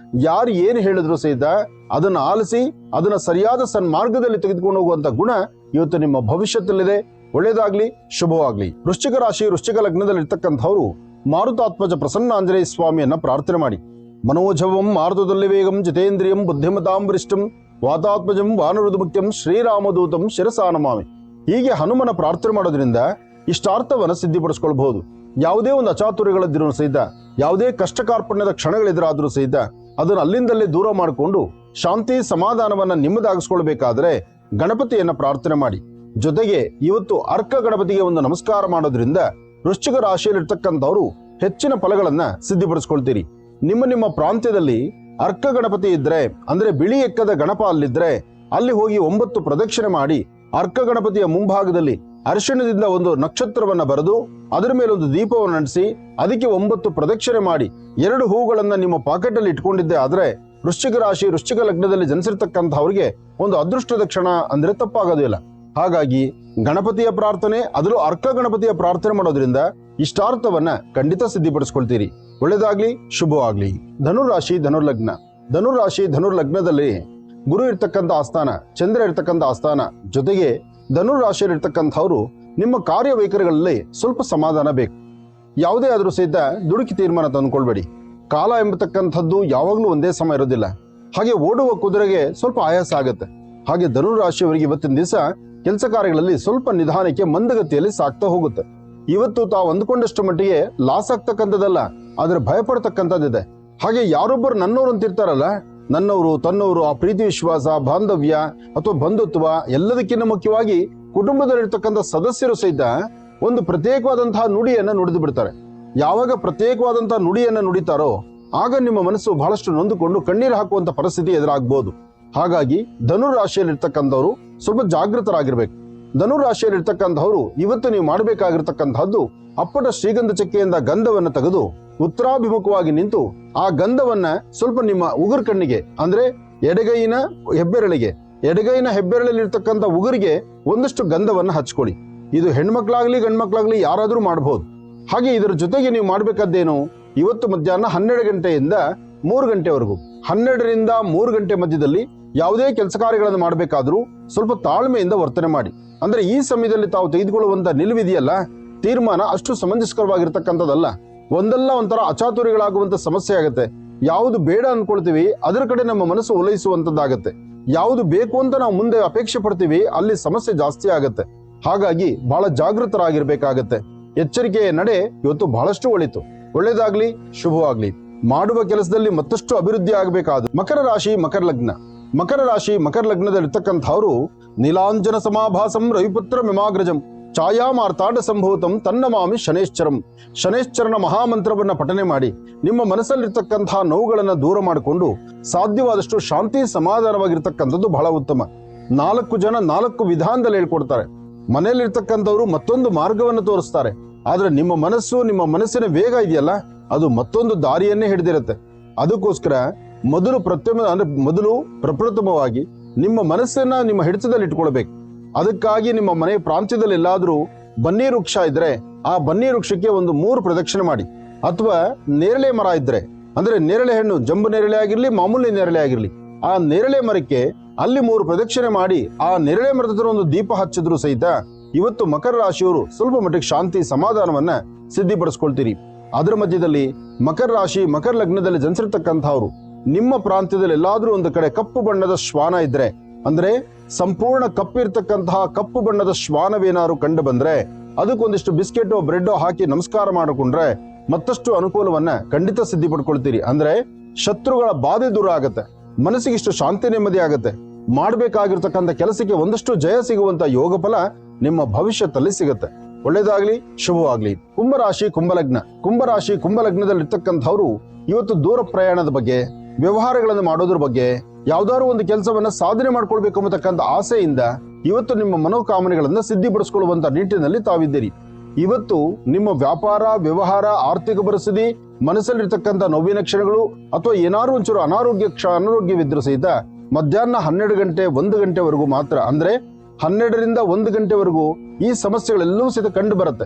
ಯಾರು ಏನು ಹೇಳಿದ್ರು ಸಹಿತ ಅದನ್ನ ಆಲಿಸಿ ಅದನ್ನ ಸರಿಯಾದ ಸನ್ಮಾರ್ಗದಲ್ಲಿ ತೆಗೆದುಕೊಂಡು ಹೋಗುವಂತ ಗುಣ ಇವತ್ತು ನಿಮ್ಮ ಭವಿಷ್ಯದಲ್ಲಿದೆ. ಒಳ್ಳೇದಾಗ್ಲಿ, ಶುಭವಾಗ್ಲಿ. ವೃಶ್ಚಿಕ ರಾಶಿ ವೃಶ್ಚಿಕ ಲಗ್ನದಲ್ಲಿರ್ತಕ್ಕಂಥವ್ರು ಮಾರುತಾತ್ಮಜ ಪ್ರಸನ್ನ ಆಂಜನೇಯ ಸ್ವಾಮಿಯನ್ನ ಪ್ರಾರ್ಥನೆ ಮಾಡಿ. ಮನೋಜವಂ ಮಾರುತದಲ್ಲಿ ವೇಗಂ ಜಿತೇಂದ್ರಿಯಂ ಬುದ್ಧಿಮತಾಂ ವರಿಷ್ಠಂ ವಾತಾತ್ಮಜಂ ವಾನರುದು ಮುಖ್ಯಂ ಶ್ರೀರಾಮದೂತಂ ಶಿರಸಾನಮಾಮಿ. ಹೀಗೆ ಹನುಮನ ಪ್ರಾರ್ಥನೆ ಮಾಡೋದ್ರಿಂದ ಇಷ್ಟಾರ್ಥವನ್ನ ಸಿದ್ಧಿಪಡಿಸ್ಕೊಳ್ಬಹುದು. ಯಾವುದೇ ಒಂದು ಅಚಾತುರ್ಯಗಳಿದ್ರೂ ಸಹಿತ, ಯಾವುದೇ ಕಷ್ಟ ಕಾರ್ಪಣ್ಯದ ಕ್ಷಣಗಳೆದುರಾದ್ರೂ ಸಹಿತ ಅದನ್ನು ಅಲ್ಲಿಂದಲೇ ದೂರ ಮಾಡಿಕೊಂಡು ಶಾಂತಿ ಸಮಾಧಾನವನ್ನ ನಿಮ್ಮದಾಗಿಸ್ಕೊಳ್ಬೇಕಾದ್ರೆ ಗಣಪತಿಯನ್ನ ಪ್ರಾರ್ಥನೆ ಮಾಡಿ. ಜೊತೆಗೆ ಇವತ್ತು ಅರ್ಕ ಗಣಪತಿಗೆ ಒಂದು ನಮಸ್ಕಾರ ಮಾಡೋದ್ರಿಂದ ವೃಶ್ಚಿಕ ರಾಶಿಯಲ್ಲಿರ್ತಕ್ಕಂಥವ್ರು ಹೆಚ್ಚಿನ ಫಲಗಳನ್ನ ಸಿದ್ಧಿಪಡಿಸ್ಕೊಳ್ತೀರಿ. ನಿಮ್ಮ ಪ್ರಾಂತ್ಯದಲ್ಲಿ ಅರ್ಕ ಗಣಪತಿ ಇದ್ರೆ, ಅಂದ್ರೆ ಬಿಳಿ ಎಕ್ಕದ ಗಣಪ ಅಲ್ಲಿದ್ರೆ ಅಲ್ಲಿ ಹೋಗಿ 9 ಪ್ರದಕ್ಷಿಣೆ ಮಾಡಿ ಅರ್ಕ ಗಣಪತಿಯ ಮುಂಭಾಗದಲ್ಲಿ ಅರಿಶಿಣದಿಂದ ಒಂದು ನಕ್ಷತ್ರವನ್ನ ಬರೆದು ಅದರ ಮೇಲೆ ಒಂದು ದೀಪವನ್ನು ನಡೆಸಿ ಅದಕ್ಕೆ 9 ಪ್ರದಕ್ಷಿಣೆ ಮಾಡಿ 2 ಹೂಗಳನ್ನ ನಿಮ್ಮ ಪಾಕೆಟ್ ಅಲ್ಲಿ ಇಟ್ಕೊಂಡಿದ್ದೆ ಆದ್ರೆ ವೃಶ್ಚಿಕ ರಾಶಿ ವೃಶ್ಚಿಕ ಲಗ್ನದಲ್ಲಿ ಜನಿಸಿರ್ತಕ್ಕಂಥವ್ರಿಗೆ ಒಂದು ಅದೃಷ್ಟದ ಕ್ಷಣ ಅಂದ್ರೆ ತಪ್ಪಾಗೋದಿಲ್ಲ. ಹಾಗಾಗಿ ಗಣಪತಿಯ ಪ್ರಾರ್ಥನೆ, ಅದರಲ್ಲೂ ಅರ್ಕ ಗಣಪತಿಯ ಪ್ರಾರ್ಥನೆ ಮಾಡೋದ್ರಿಂದ ಇಷ್ಟಾರ್ಥವನ್ನ ಖಂಡಿತ ಸಿದ್ಧಿಪಡಿಸ್ಕೊಳ್ತೀರಿ. ಒಳ್ಳೇದಾಗ್ಲಿ, ಶುಭವಾಗ್ಲಿ. ಧನುರಾಶಿ ಧನುರ್ಲಗ್ನ. ಧನುರಾಶಿ ಧನುರ್ಲಗ್ನದಲ್ಲಿ ಗುರು ಇರ್ತಕ್ಕಂಥ ಆಸ್ಥಾನ, ಚಂದ್ರ ಇರ್ತಕ್ಕಂಥ ಆಸ್ಥಾನ. ಜೊತೆಗೆ ಧನುರಾಶಿಯಲ್ಲಿರ್ತಕ್ಕಂಥವ್ರು ನಿಮ್ಮ ಕಾರ್ಯವೈಖರಿಗಳಲ್ಲಿ ಸ್ವಲ್ಪ ಸಮಾಧಾನ ಬೇಕು. ಯಾವುದೇ ಆದ್ರೂ ಸಹಿತ ದುಡುಕಿ ತೀರ್ಮಾನ ತಂದುಕೊಳ್ಬೇಡಿ. ಕಾಲ ಎಂಬತಕ್ಕಂಥದ್ದು ಯಾವಾಗ್ಲೂ ಒಂದೇ ಸಮಯ ಇರೋದಿಲ್ಲ. ಹಾಗೆ ಓಡುವ ಕುದುರೆಗೆ ಸ್ವಲ್ಪ ಆಯಾಸ ಆಗುತ್ತೆ. ಹಾಗೆ ಧನುರಾಶಿಯವರಿಗೆ ಇವತ್ತಿನ ದಿವಸ ಕೆಲಸ ಕಾರ್ಯಗಳಲ್ಲಿ ಸ್ವಲ್ಪ ನಿಧಾನಕ್ಕೆ ಮಂದಗತಿಯಲ್ಲಿ ಸಾಕ್ತಾ ಹೋಗುತ್ತೆ. ಇವತ್ತು ತಾವು ಅಂದುಕೊಂಡಷ್ಟು ಮಟ್ಟಿಗೆ ಲಾಸ್ ಆಗ್ತಕ್ಕಂಥದ್ದಲ್ಲ, ಆದ್ರೆ ಭಯಪಡ್ತಕ್ಕಂಥದ್ದಿದೆ. ಹಾಗೆ ಯಾರೊಬ್ಬರು ನನ್ನವರು ಅಂತಿರ್ತಾರಲ್ಲ, ನನ್ನವರು ತನ್ನವರು, ಆ ಪ್ರೀತಿ ವಿಶ್ವಾಸ, ಬಾಂಧವ್ಯ ಅಥವಾ ಬಂಧುತ್ವ, ಎಲ್ಲದಕ್ಕಿಂತ ಮುಖ್ಯವಾಗಿ ಕುಟುಂಬದಲ್ಲಿರ್ತಕ್ಕಂಥ ಸದಸ್ಯರು ಸಹಿತ ಒಂದು ಪ್ರತ್ಯೇಕವಾದಂತಹ ನುಡಿಯನ್ನ ನುಡಿದು ಬಿಡ್ತಾರೆ. ಯಾವಾಗ ಪ್ರತ್ಯೇಕವಾದಂತಹ ನುಡಿಯನ್ನ ನುಡಿತಾರೋ ಆಗ ನಿಮ್ಮ ಮನಸ್ಸು ಬಹಳಷ್ಟು ನೊಂದುಕೊಂಡು ಕಣ್ಣೀರು ಹಾಕುವಂತ ಪರಿಸ್ಥಿತಿ ಎದುರಾಗಬಹುದು. ಹಾಗಾಗಿ ಧನುರಾಶಿಯಲ್ಲಿರ್ತಕ್ಕಂಥವ್ರು ಸ್ವಲ್ಪ ಜಾಗೃತರಾಗಿರ್ಬೇಕು. ಧನುರಾಶಿಯಲ್ಲಿರ್ತಕ್ಕಂಥವ್ರು ಇವತ್ತು ನೀವು ಮಾಡಬೇಕಾಗಿರ್ತಕ್ಕಂಥದ್ದು ಅಪ್ಪಟ ಶ್ರೀಗಂಧ ಚಕ್ಕೆಯಿಂದ ಗಂಧವನ್ನ ತೆಗೆದು ಉತ್ತರಾಭಿಮುಖವಾಗಿ ನಿಂತು ಆ ಗಂಧವನ್ನ ಸ್ವಲ್ಪ ನಿಮ್ಮ ಉಗುರು ಕಣ್ಣಿಗೆ, ಅಂದ್ರೆ ಎಡಗೈನ ಹೆಬ್ಬೆರಳಲ್ಲಿ ಇರ್ತಕ್ಕಂಥ ಉಗುರಿಗೆ ಒಂದಷ್ಟು ಗಂಧವನ್ನ ಹಚ್ಕೊಳ್ಳಿ. ಇದು ಹೆಣ್ಮಕ್ಳಾಗ್ಲಿ ಗಂಡ್ಮಕ್ಳಾಗ್ಲಿ ಯಾರಾದ್ರೂ ಮಾಡಬಹುದು. ಹಾಗೆ ಇದರ ಜೊತೆಗೆ ನೀವು ಮಾಡ್ಬೇಕಾದ್ದೇನು, ಇವತ್ತು ಮಧ್ಯಾಹ್ನ 12 ಗಂಟೆಯಿಂದ 3 ಗಂಟೆವರೆಗೂ, 12ರಿಂದ 3 ಗಂಟೆ ಮಧ್ಯದಲ್ಲಿ ಯಾವುದೇ ಕೆಲಸ ಕಾರ್ಯಗಳನ್ನು ಮಾಡಬೇಕಾದ್ರೂ ಸ್ವಲ್ಪ ತಾಳ್ಮೆಯಿಂದ ವರ್ತನೆ ಮಾಡಿ. ಅಂದ್ರೆ ಈ ಸಮಯದಲ್ಲಿ ತಾವು ತೆಗೆದುಕೊಳ್ಳುವಂತ ನಿಲುವಿದೆಯಲ್ಲ, ತೀರ್ಮಾನ ಅಷ್ಟು ಸಮಂಜಸಕರವಾಗಿರ್ತಕ್ಕಂಥದ್ದಲ್ಲ. ಒಂದಲ್ಲ ಒಂಥರ ಅಚಾತುರ್ಯಗಳಾಗುವಂತ ಸಮಸ್ಯೆ ಆಗುತ್ತೆ. ಯಾವುದು ಬೇಡ ಅನ್ಕೊಳ್ತೀವಿ ಅದರ ಕಡೆ ನಮ್ಮ ಮನಸ್ಸು ಒಲೈಸುವಂತದ್ದಾಗತ್ತೆ. ಯಾವುದು ಬೇಕು ಅಂತ ನಾವು ಮುಂದೆ ಅಪೇಕ್ಷೆ ಪಡ್ತೀವಿ ಅಲ್ಲಿ ಸಮಸ್ಯೆ ಜಾಸ್ತಿ ಆಗತ್ತೆ. ಹಾಗಾಗಿ ಬಹಳ ಜಾಗೃತರಾಗಿರ್ಬೇಕಾಗತ್ತೆ. ಎಚ್ಚರಿಕೆಯ ನಡೆ ಇವತ್ತು ಬಹಳಷ್ಟು ಒಳಿತು. ಒಳ್ಳೇದಾಗ್ಲಿ, ಶುಭವಾಗ್ಲಿ. ಮಾಡುವ ಕೆಲಸದಲ್ಲಿ ಮತ್ತಷ್ಟು ಅಭಿವೃದ್ಧಿ ಆಗಬೇಕಾದ ಮಕರ ರಾಶಿ ಮಕರ ಲಗ್ನ. ಮಕರ ರಾಶಿ ಮಕರ ಲಗ್ನದಲ್ಲಿರ್ತಕ್ಕಂಥವ್ರು ನೀಲಾಂಜನ ಸಮಾಭಾಸಂ ರವಿಪುತ್ರ ಮಿಮಾಗ್ರಜಂ ಛಾಯಾ ಮಾರ್ತಾಂಡ ಸಂಭೂತಂ ತನ್ನಮಾಮಿ ಶನೇಶ್ಚರಂ. ಶನೇಶ್ಚರನ ಮಹಾಮಂತ್ರವನ್ನ ಪಠನೆ ಮಾಡಿ ನಿಮ್ಮ ಮನಸ್ಸಲ್ಲಿರ್ತಕ್ಕಂತಹ ನೋವುಗಳನ್ನ ದೂರ ಮಾಡಿಕೊಂಡು ಸಾಧ್ಯವಾದಷ್ಟು ಶಾಂತಿ ಸಮಾಧಾನವಾಗಿರ್ತಕ್ಕಂಥದ್ದು ಬಹಳ ಉತ್ತಮ. 4 ಜನ 4 ವಿಧಾನದಲ್ಲಿ ಹೇಳ್ಕೊಡ್ತಾರೆ. ಮನೆಯಲ್ಲಿರ್ತಕ್ಕಂಥವ್ರು ಮತ್ತೊಂದು ಮಾರ್ಗವನ್ನು ತೋರಿಸ್ತಾರೆ. ಆದ್ರೆ ನಿಮ್ಮ ಮನಸ್ಸು, ನಿಮ್ಮ ಮನಸ್ಸಿನ ವೇಗ ಇದೆಯಲ್ಲ, ಅದು ಮತ್ತೊಂದು ದಾರಿಯನ್ನೇ ಹಿಡಿದಿರುತ್ತೆ. ಅದಕ್ಕೋಸ್ಕರ ಮೊದಲು ಪ್ರಪ್ರಥಮವಾಗಿ ನಿಮ್ಮ ಮನಸ್ಸನ್ನ ನಿಮ್ಮ ಹಿಡಿತದಲ್ಲಿ ಇಟ್ಕೊಳ್ಬೇಕು. ಅದಕ್ಕಾಗಿ ನಿಮ್ಮ ಮನೆ ಪ್ರಾಂತ್ಯದಲ್ಲಿ ಎಲ್ಲಾದ್ರೂ ಬನ್ನಿ ವೃಕ್ಷ ಇದ್ರೆ ಆ ಬನ್ನಿ ವೃಕ್ಷಕ್ಕೆ ಒಂದು 3 ಪ್ರದಕ್ಷಿಣೆ ಮಾಡಿ. ಅಥವಾ ನೇರಳೆ ಮರ ಇದ್ರೆ, ಅಂದ್ರೆ ನೇರಳೆ ಹಣ್ಣು, ಜಂಬು ನೇರಳೆ ಆಗಿರ್ಲಿ, ಮಾಮೂಲಿ ನೇರಳೆ ಆಗಿರ್ಲಿ, ಆ ನೇರಳೆ ಮರಕ್ಕೆ ಅಲ್ಲಿ 3 ಪ್ರದಕ್ಷಿಣೆ ಮಾಡಿ ಆ ನೇರಳೆ ಮರದ ಹತ್ರ ಒಂದು ದೀಪ ಹಚ್ಚಿದ್ರು ಸಹಿತ ಇವತ್ತು ಮಕರ ರಾಶಿಯವರು ಸ್ವಲ್ಪ ಮಟ್ಟಿಗೆ ಶಾಂತಿ ಸಮಾಧಾನವನ್ನ ಸಿದ್ಧಿಪಡಿಸ್ಕೊಳ್ತೀರಿ. ಅದರ ಮಧ್ಯದಲ್ಲಿ ಮಕರ ರಾಶಿ ಮಕರ ಲಗ್ನದಲ್ಲಿ ಜನಿಸಿರ್ತಕ್ಕಂಥವ್ರು ನಿಮ್ಮ ಪ್ರಾಂತ್ಯದಲ್ಲಿ ಎಲ್ಲಾದ್ರೂ ಒಂದು ಕಡೆ ಕಪ್ಪು ಬಣ್ಣದ ಶ್ವಾನ ಇದ್ರೆ, ಅಂದ್ರೆ ಸಂಪೂರ್ಣ ಕಪ್ಪಿರ್ತಕ್ಕಂತಹ ಕಪ್ಪು ಬಣ್ಣದ ಶ್ವಾನವೇನಾದ್ರು ಕಂಡು ಬಂದ್ರೆ ಅದಕ್ಕೊಂದಿಷ್ಟು ಬಿಸ್ಕೆಟೋ ಬ್ರೆಡ್ಡೋ ಹಾಕಿ ನಮಸ್ಕಾರ ಮಾಡಿಕೊಂಡ್ರೆ ಮತ್ತಷ್ಟು ಅನುಕೂಲವನ್ನ ಖಂಡಿತ ಸಿದ್ಧಿ ಪಡ್ಕೊಳ್ತೀರಿ. ಅಂದ್ರೆ ಶತ್ರುಗಳ ಬಾಧೆ ದೂರ ಆಗತ್ತೆ, ಮನಸ್ಸಿಗಿಷ್ಟು ಶಾಂತಿ ನೆಮ್ಮದಿ ಆಗತ್ತೆ. ಮಾಡಬೇಕಾಗಿರ್ತಕ್ಕಂಥ ಕೆಲಸಕ್ಕೆ ಒಂದಷ್ಟು ಜಯ ಸಿಗುವಂತ ಯೋಗ ಫಲ ನಿಮ್ಮ ಭವಿಷ್ಯದಲ್ಲಿ ಸಿಗುತ್ತೆ. ಒಳ್ಳೇದಾಗ್ಲಿ, ಶುಭವಾಗ್ಲಿ. ಕುಂಭರಾಶಿ ಕುಂಭಲಗ್ನ. ಕುಂಭರಾಶಿ ಕುಂಭಲಗ್ನದಲ್ಲಿ ಇರ್ತಕ್ಕಂಥವ್ರು ಇವತ್ತು ದೂರ ಪ್ರಯಾಣದ ಬಗ್ಗೆ, ವ್ಯವಹಾರಗಳನ್ನು ಮಾಡೋದ್ರ ಬಗ್ಗೆ, ಯಾವ್ದಾದ್ರು ಒಂದು ಕೆಲಸವನ್ನ ಸಾಧನೆ ಮಾಡ್ಕೊಳ್ಬೇಕು ಅನ್ನತಕ್ಕಂಥ ಆಸೆಯಿಂದ ಇವತ್ತು ನಿಮ್ಮ ಮನೋಕಾಮನೆಗಳನ್ನ ಸಿದ್ಧಿಪಡಿಸಿಕೊಳ್ಳುವಂತ ನಿಟ್ಟಿನಲ್ಲಿ ತಾವಿದ್ದೀರಿ. ಇವತ್ತು ನಿಮ್ಮ ವ್ಯಾಪಾರ, ವ್ಯವಹಾರ, ಆರ್ಥಿಕ ಪರಿಸ್ಥಿತಿ, ಮನಸ್ಸಲ್ಲಿರ್ತಕ್ಕಂಥ ನೋವಿನ ಕ್ಷಣಗಳು ಅಥವಾ ಏನಾದ್ರು ಒಂಚೂರು ಅನಾರೋಗ್ಯವಿದ್ರೂ ಸಹಿತ ಮಧ್ಯಾಹ್ನ 12 ಗಂಟೆ 1 ಗಂಟೆವರೆಗೂ ಮಾತ್ರ, ಅಂದ್ರೆ 12ರಿಂದ 1 ಗಂಟೆವರೆಗೂ ಈ ಸಮಸ್ಯೆಗಳೆಲ್ಲವೂ ಸಹಿತ ಕಂಡು ಬರುತ್ತೆ.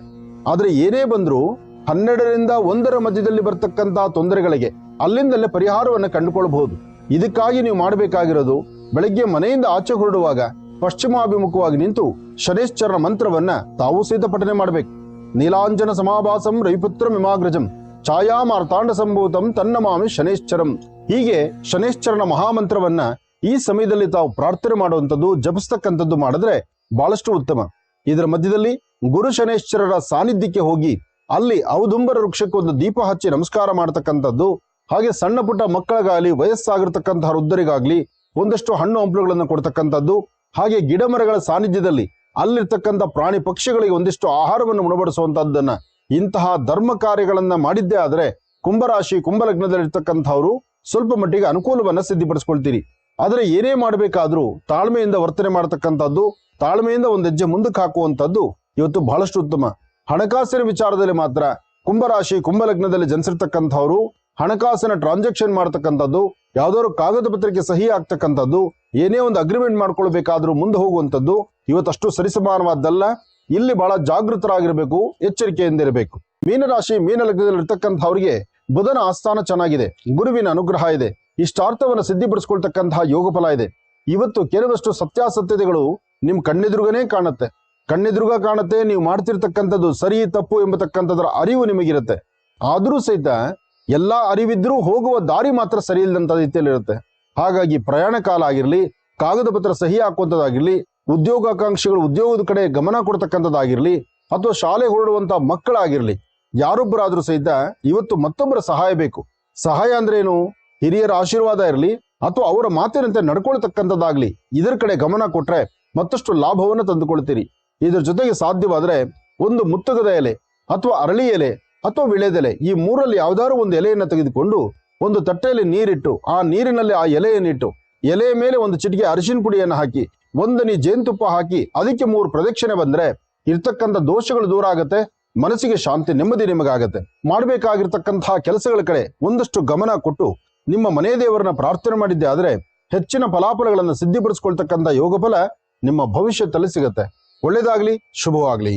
ಆದ್ರೆ ಏನೇ ಬಂದ್ರೂ 12ರಿಂದ 1ರ ಮಧ್ಯದಲ್ಲಿ ಬರ್ತಕ್ಕಂತಹ ತೊಂದರೆಗಳಿಗೆ ಅಲ್ಲಿಂದಲೇ ಪರಿಹಾರವನ್ನು ಕಂಡುಕೊಳ್ಳಬಹುದು. ಇದಕ್ಕಾಗಿ ನೀವು ಮಾಡಬೇಕಾಗಿರೋದು, ಬೆಳಗ್ಗೆ ಮನೆಯಿಂದ ಆಚೆ ಹೊರಡುವಾಗ ಪಶ್ಚಿಮಾಭಿಮುಖವಾಗಿ ನಿಂತು ಶನೇಶ್ಚರನ ಮಂತ್ರವನ್ನ ತಾವು ಸಹಿತ ಪಠನೆ ಮಾಡಬೇಕು. ನೀಲಾಂಜನ ಸಮಾಭಾಸಂ ರವಿಪುತ್ರ ಮಿಮಾಗ್ರಜಂ ಛಾಯಾ ಮಾರ್ತಾಂಡ ಸಂಭೂತಂ ತನ್ನಮಾಮಿ ಶನೇಶ್ಚರಂ. ಹೀಗೆ ಶನೇಶ್ಚರನ ಮಹಾಮಂತ್ರವನ್ನ ಈ ಸಮಯದಲ್ಲಿ ತಾವು ಪ್ರಾರ್ಥನೆ ಮಾಡುವಂಥದ್ದು, ಜಪಿಸ್ತಕ್ಕಂಥದ್ದು ಮಾಡಿದ್ರೆ ಬಹಳಷ್ಟು ಉತ್ತಮ. ಇದರ ಮಧ್ಯದಲ್ಲಿ ಗುರು ಶನೇಶ್ಚರರ ಸಾನ್ನಿಧ್ಯಕ್ಕೆ ಹೋಗಿ ಅಲ್ಲಿ ಔದುಂಬರ ವೃಕ್ಷಕ್ಕೆ ಒಂದು ದೀಪ ಹಚ್ಚಿ ನಮಸ್ಕಾರ ಮಾಡತಕ್ಕಂಥದ್ದು, ಹಾಗೆ ಸಣ್ಣ ಪುಟ್ಟ ಮಕ್ಕಳಿಗಾಗಲಿ, ವಯಸ್ಸಾಗಿರ್ತಕ್ಕಂತಹ ವೃದ್ಧರಿಗಾಗ್ಲಿ ಒಂದಷ್ಟು ಹಣ್ಣು ಹಂಪಲುಗಳನ್ನು ಕೊಡ್ತಕ್ಕಂಥದ್ದು, ಹಾಗೆ ಗಿಡ ಮರಗಳ ಸಾನ್ನಿಧ್ಯದಲ್ಲಿ ಅಲ್ಲಿರ್ತಕ್ಕಂಥ ಪ್ರಾಣಿ ಪಕ್ಷಿಗಳಿಗೆ ಒಂದಿಷ್ಟು ಆಹಾರವನ್ನು ಉಣಬಡಿಸುವಂತಹದ್ದನ್ನ, ಇಂತಹ ಧರ್ಮ ಕಾರ್ಯಗಳನ್ನ ಮಾಡಿದ್ದೇ ಆದ್ರೆ ಕುಂಭರಾಶಿ ಕುಂಭಲಗ್ನದಲ್ಲಿರ್ತಕ್ಕಂಥವ್ರು ಸ್ವಲ್ಪ ಮಟ್ಟಿಗೆ ಅನುಕೂಲವನ್ನ ಸಿದ್ಧಿಪಡಿಸ್ಕೊಳ್ತೀರಿ. ಆದ್ರೆ ಏನೇ ಮಾಡಬೇಕಾದ್ರೂ ತಾಳ್ಮೆಯಿಂದ ವರ್ತನೆ ಮಾಡತಕ್ಕಂಥದ್ದು, ತಾಳ್ಮೆಯಿಂದ ಒಂದು ಹೆಜ್ಜೆ ಮುಂದಕ್ಕೆ ಹಾಕುವಂಥದ್ದು ಇವತ್ತು ಬಹಳಷ್ಟು ಉತ್ತಮ. ಹಣಕಾಸಿನ ವಿಚಾರದಲ್ಲಿ ಮಾತ್ರ ಕುಂಭರಾಶಿ ಕುಂಭಲಗ್ನದಲ್ಲಿ ಜನಿಸಿರ್ತಕ್ಕಂಥವ್ರು ಹಣಕಾಸಿನ ಟ್ರಾನ್ಸಾಕ್ಷನ್ ಮಾಡ್ತಕ್ಕಂಥದ್ದು, ಯಾವ್ದಾದ್ರು ಕಾಗದ ಪತ್ರಕ್ಕೆ ಸಹಿ ಆಗ್ತಕ್ಕಂಥದ್ದು, ಏನೇ ಒಂದು ಅಗ್ರಿಮೆಂಟ್ ಮಾಡ್ಕೊಳ್ಬೇಕಾದ್ರೂ ಮುಂದೆ ಹೋಗುವಂಥದ್ದು ಇವತ್ತಷ್ಟು ಸರಿಸಮಾನವಾದ್ದಲ್ಲ. ಇಲ್ಲಿ ಬಹಳ ಜಾಗೃತರಾಗಿರ್ಬೇಕು, ಎಚ್ಚರಿಕೆಯಿಂದ ಇರಬೇಕು. ಮೀನರಾಶಿ ಮೀನಲಗ್ನದಲ್ಲಿ ಇರ್ತಕ್ಕಂಥವ್ರಿಗೆ ಬುಧನ ಆಸ್ಥಾನ ಚೆನ್ನಾಗಿದೆ, ಗುರುವಿನ ಅನುಗ್ರಹ ಇದೆ, ಇಷ್ಟಾರ್ಥವನ್ನು ಸಿದ್ಧಿಪಡಿಸ್ಕೊಳ್ತಕ್ಕಂತಹ ಯೋಗ ಫಲ ಇದೆ. ಇವತ್ತು ಕೆಲವಷ್ಟು ಸತ್ಯಾಸತ್ಯತೆಗಳು ನಿಮ್ ಕಣ್ಣೆದುರುಗನೇ ಕಾಣುತ್ತೆ. ನೀವು ಮಾಡ್ತಿರ್ತಕ್ಕಂಥದ್ದು ಸರಿ ತಪ್ಪು ಎಂಬತಕ್ಕಂಥದ್ರ ಅರಿವು ನಿಮಗಿರುತ್ತೆ. ಆದ್ರೂ ಸಹಿತ ಎಲ್ಲಾ ಅರಿವಿದ್ರೂ ಹೋಗುವ ದಾರಿ ಮಾತ್ರ ಸರಿ ಇಲ್ಲದಂತ ರೀತಿಯಲ್ಲಿರುತ್ತೆ. ಹಾಗಾಗಿ ಪ್ರಯಾಣ ಕಾಲ ಆಗಿರ್ಲಿ, ಕಾಗದ ಪತ್ರ ಸಹಿ ಹಾಕುವಂಥದ್ದಾಗಿರ್ಲಿ, ಉದ್ಯೋಗಾಕಾಂಕ್ಷಿಗಳು ಉದ್ಯೋಗದ ಕಡೆ ಗಮನ ಕೊಡ್ತಕ್ಕಂಥದ್ದಾಗಿರ್ಲಿ, ಅಥವಾ ಶಾಲೆ ಹೊರಡುವಂತ ಮಕ್ಕಳಾಗಿರ್ಲಿ, ಯಾರೊಬ್ಬರಾದ್ರೂ ಸಹಿತ ಇವತ್ತು ಮತ್ತೊಬ್ಬರ ಸಹಾಯ ಬೇಕು. ಸಹಾಯ ಅಂದ್ರೆ ಏನು? ಹಿರಿಯರ ಆಶೀರ್ವಾದ ಇರಲಿ ಅಥವಾ ಅವರ ಮಾತಿನಂತೆ ನಡ್ಕೊಳ್ತಕ್ಕಂಥದ್ದಾಗ್ಲಿ, ಇದರ ಕಡೆ ಗಮನ ಕೊಟ್ರೆ ಮತ್ತಷ್ಟು ಲಾಭವನ್ನು ತಂದುಕೊಳ್ತೀರಿ. ಇದ್ರ ಜೊತೆಗೆ ಸಾಧ್ಯವಾದ್ರೆ ಒಂದು ಮುತ್ತುಗದ ಎಲೆ ಅಥವಾ ಅರಳಿ ಎಲೆ ಅಥವಾ ವಿಳೆದೆಲೆ, ಈ 3ರಲ್ಲಿ ಯಾವ್ದಾದ್ರು ಒಂದು ಎಲೆಯನ್ನು ತೆಗೆದುಕೊಂಡು ಒಂದು ತಟ್ಟೆಯಲ್ಲಿ ನೀರಿಟ್ಟು ಆ ನೀರಿನಲ್ಲಿ ಆ ಎಲೆಯನ್ನಿಟ್ಟು ಎಲೆಯ ಮೇಲೆ ಒಂದು ಚಿಟಿಕೆ ಅರಿಶಿನ ಪುಡಿಯನ್ನು ಹಾಕಿ 1 ಹನಿ ಜೇನುತುಪ್ಪ ಹಾಕಿ ಅದಕ್ಕೆ 3 ಪ್ರದಕ್ಷಿಣೆ ಬಂದ್ರೆ ಇರ್ತಕ್ಕಂಥ ದೋಷಗಳು ದೂರ ಆಗತ್ತೆ, ಮನಸ್ಸಿಗೆ ಶಾಂತಿ ನೆಮ್ಮದಿ ನಿಮಗಾಗತ್ತೆ. ಮಾಡಬೇಕಾಗಿರ್ತಕ್ಕಂತಹ ಕೆಲಸಗಳ ಕಡೆ ಒಂದಷ್ಟು ಗಮನ ಕೊಟ್ಟು ನಿಮ್ಮ ಮನೆ ದೇವರನ್ನ ಪ್ರಾರ್ಥನೆ ಮಾಡಿದ್ದೆ ಆದ್ರೆ ಹೆಚ್ಚಿನ ಫಲಾಫಲಗಳನ್ನು ಸಿದ್ಧಿಪಡಿಸ್ಕೊಳ್ತಕ್ಕಂಥ ಯೋಗ ಫಲ ನಿಮ್ಮ ಭವಿಷ್ಯದಲ್ಲಿ ಸಿಗತ್ತೆ. ಒಳ್ಳೇದಾಗ್ಲಿ, ಶುಭವಾಗ್ಲಿ.